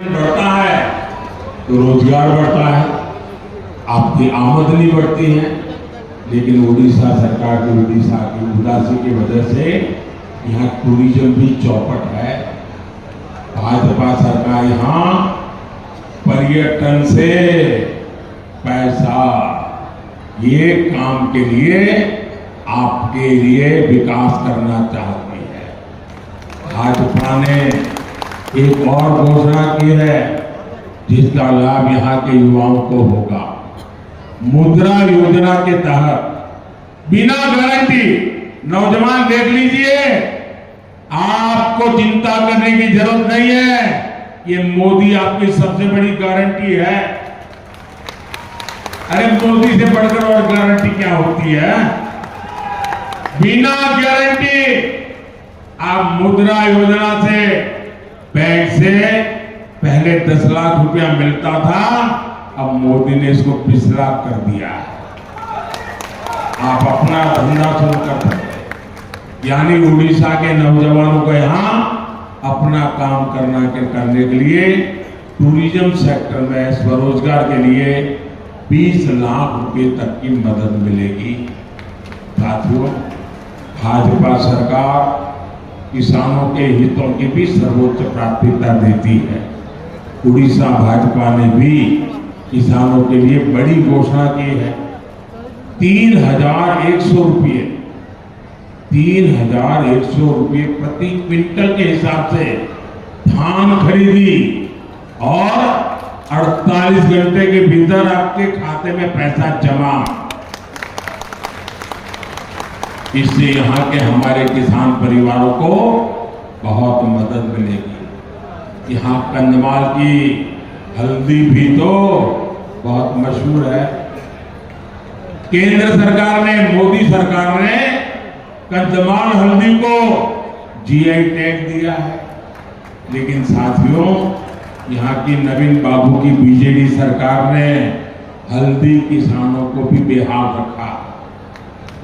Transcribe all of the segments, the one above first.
बढ़ता है तो रोजगार बढ़ता है, आपकी आमदनी बढ़ती है। लेकिन उड़ीसा सरकार की उड़ीसा की उदासी की वजह से यहाँ टूरिज्म भी चौपट है। भाजपा सरकार यहाँ पर्यटन से पैसा ये काम के लिए आपके लिए विकास करना चाहती है। भाजपा ने एक और घोषणा की है जिसका लाभ यहाँ के युवाओं को होगा। मुद्रा योजना के तहत बिना गारंटी, नौजवान देख लीजिए, आपको चिंता करने की जरूरत नहीं है। ये मोदी आपकी सबसे बड़ी गारंटी है। अरे मोदी से बढ़कर और गारंटी क्या होती है? बिना गारंटी आप मुद्रा योजना से, बैंक से पहले 10 लाख रुपया मिलता था, अब मोदी ने इसको 20 लाख कर दिया है। आप अपना धंधा शुरू कर सकते, यानी उड़ीसा के नौजवानों को यहाँ अपना काम करने के लिए टूरिज्म सेक्टर में स्वरोजगार के लिए 20 लाख रुपए तक की मदद मिलेगी। साथियों, भाजपा सरकार किसानों के हितों की भी सर्वोच्च प्राथमिकता देती है। उड़ीसा भाजपा ने भी किसानों के लिए बड़ी घोषणा की है। 3,100 रुपये, 3,100 रुपये प्रति क्विंटल के हिसाब से धान खरीदी और 48 घंटे के भीतर आपके खाते में पैसा जमा। इससे यहाँ के हमारे किसान परिवारों को बहुत मदद मिलेगी। यहाँ कंधमाल की हल्दी भी तो बहुत मशहूर है। केंद्र सरकार ने, मोदी सरकार ने कंधमाल हल्दी को जीआई टैग दिया है। लेकिन साथियों, यहाँ की नवीन बाबू की बीजेडी सरकार ने हल्दी किसानों को भी बेहाल रखा।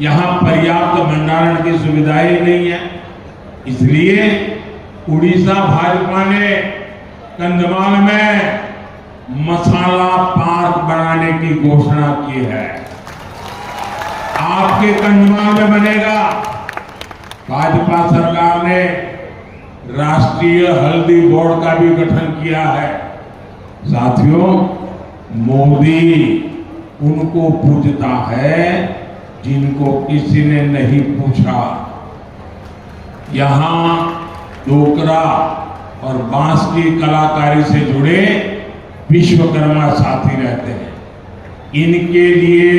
यहाँ पर्याप्त भंडारण की सुविधाएं नहीं है। इसलिए उड़ीसा भाजपा ने कंधमाल में मसाला पार्क बनाने की घोषणा की है। आपके कंधमाल में बनेगा। भाजपा सरकार ने राष्ट्रीय हल्दी बोर्ड का भी गठन किया है। साथियों, मोदी उनको पूजता है जिनको किसी ने नहीं पूछा। यहां डोकरा और बांस की कलाकारी से जुड़े विश्वकर्मा साथी रहते हैं। इनके लिए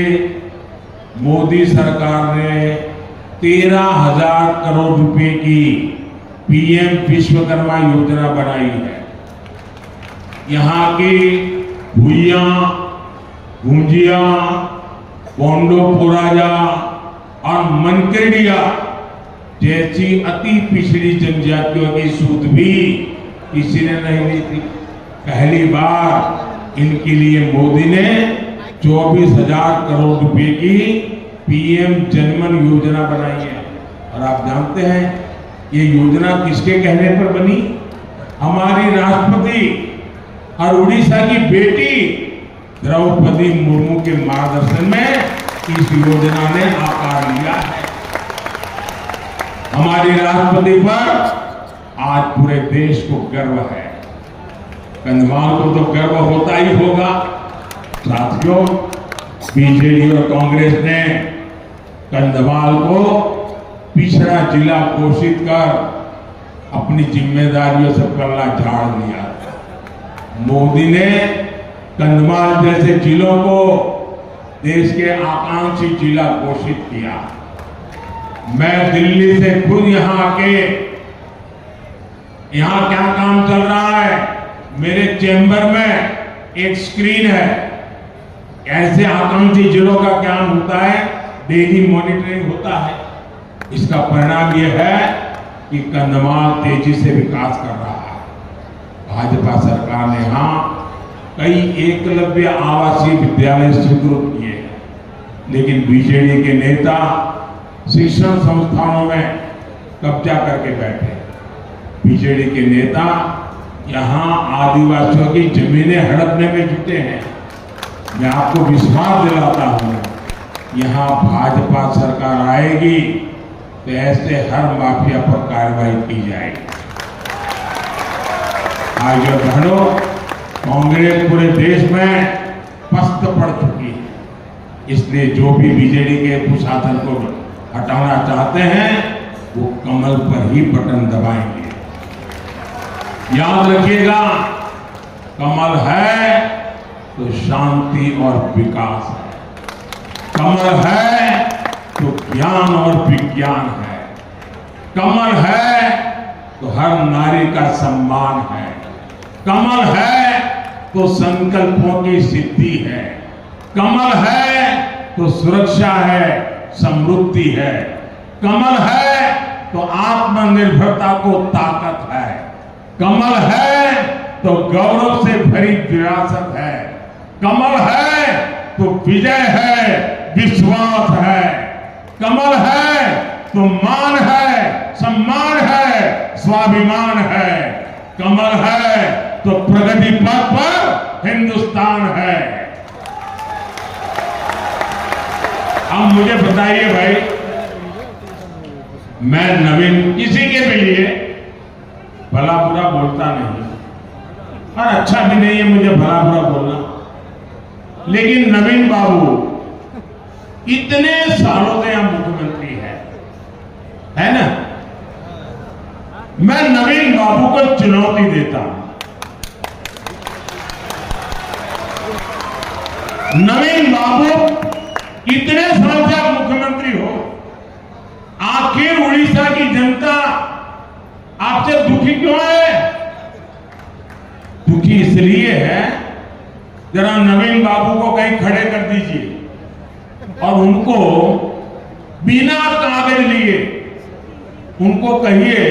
मोदी सरकार ने 13,000 करोड़ रुपए की पीएम विश्वकर्मा योजना बनाई है। यहाँ की भुइयां, भुंजिया, कोंडो पुराजा और मनकेडिया जैसी अति पिछड़ी जनजातियों की सूद भी किसी ने नहीं ली थी। पहली बार इनके लिए मोदी ने 24,000 करोड़ रुपए की पीएम जनमन योजना बनाई है। और आप जानते हैं ये योजना किसके कहने पर बनी? हमारी राष्ट्रपति और उड़ीसा की बेटी द्रौपदी मुर्मू के मार्गदर्शन में इस योजना ने आकार लिया है। हमारी राष्ट्रपति पर आज पूरे देश को गर्व है। कंधमाल को तो गर्व होता ही होगा। साथियों, बीजेडी और कांग्रेस ने कंधमाल को पिछड़ा जिला घोषित कर अपनी जिम्मेदारियों से पल्ला झाड़ लिया। मोदी ने कंधमाल जैसे जिलों को देश के आकांक्षी जिला घोषित किया। मैं दिल्ली से खुद यहां आके, यहां क्या काम चल रहा है, मेरे चैम्बर में एक स्क्रीन है। ऐसे आकांक्षी जिलों का क्या होता है, डेली मॉनिटरिंग होता है। इसका परिणाम यह है कि कंधमाल तेजी से विकास कर रहा है। भाजपा सरकार ने यहां कई एकलव्य आवासीय विद्यालय स्वीकृत किए हैं। लेकिन बीजेडी के नेता शिक्षण संस्थानों में कब्जा करके बैठे। बीजेडी के नेता यहाँ आदिवासियों की जमीनें हड़पने में जुटे हैं। मैं आपको विश्वास दिलाता हूं, यहाँ भाजपा सरकार आएगी तो ऐसे हर माफिया पर कार्रवाई की जाएगी। आज जो बहनों, कांग्रेस पूरे देश में पस्त पड़ चुकी है, इसलिए जो भी बीजेडी के कुशासन को हटाना चाहते हैं वो कमल पर ही बटन दबाएंगे। याद रखिएगा, कमल है तो शांति और विकास है, कमल है तो ज्ञान और विज्ञान है, कमल है तो हर नारी का सम्मान है, कमल है तो संकल्पों की सिद्धि है, कमल है तो सुरक्षा है, समृद्धि है, कमल है तो आत्मनिर्भरता को ताकत है, कमल है तो गौरव से भरी विरासत है, कमल है तो विजय है, विश्वास है, कमल है तो मान है, सम्मान है, स्वाभिमान है, कमल है तो प्रगति पथ पर हिंदुस्तान है। अब मुझे बताइए भाई, मैं नवीन किसी के भी लिए भला बुरा बोलता नहीं और अच्छा भी नहीं है मुझे भला बुरा बोलना, लेकिन नवीन बाबू इतने सालों से यहां मुख्यमंत्री है ना, मैं नवीन बाबू को चुनौती देता हूं। नवीन बाबू इतने साल से आप मुख्यमंत्री हो, आखिर उड़ीसा की जनता आपसे दुखी क्यों है? दुखी इसलिए है, जरा नवीन बाबू को कहीं खड़े कर दीजिए और उनको बिना कागज लिए उनको कहिए